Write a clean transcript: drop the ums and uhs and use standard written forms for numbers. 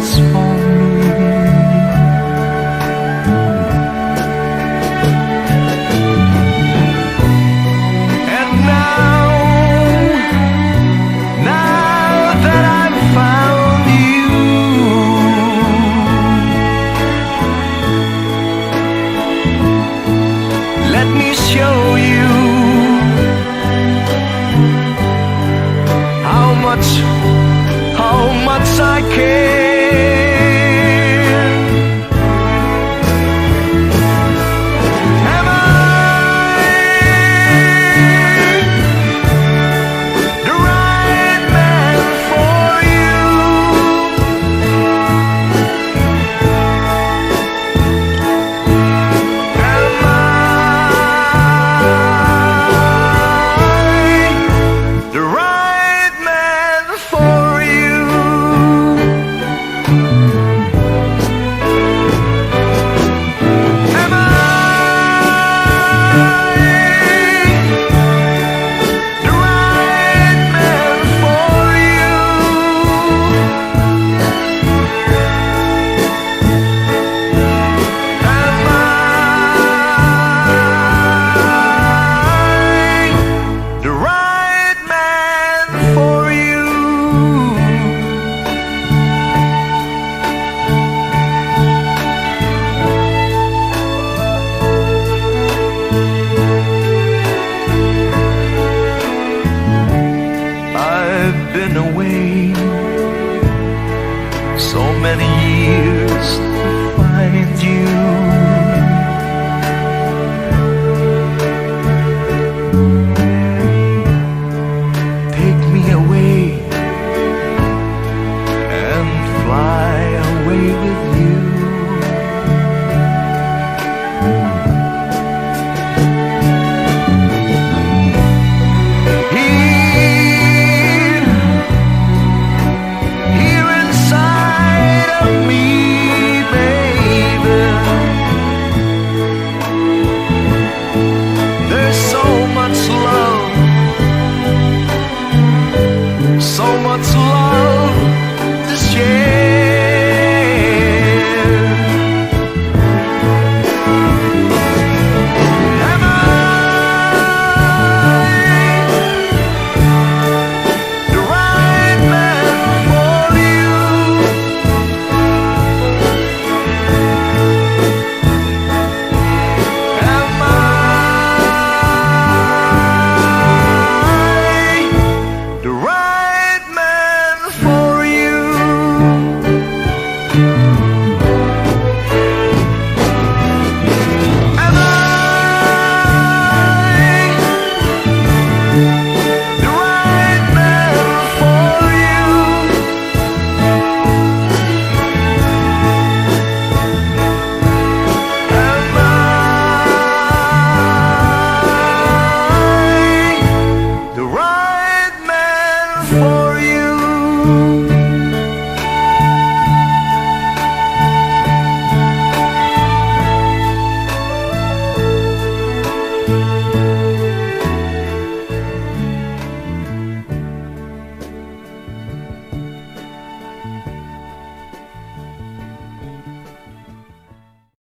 was for me. And now that I've found you, let me show you how much I care. Am I the right man for you? Am I the right man for you? Am I the right man for you? Am I the right man for you? I've been away so many years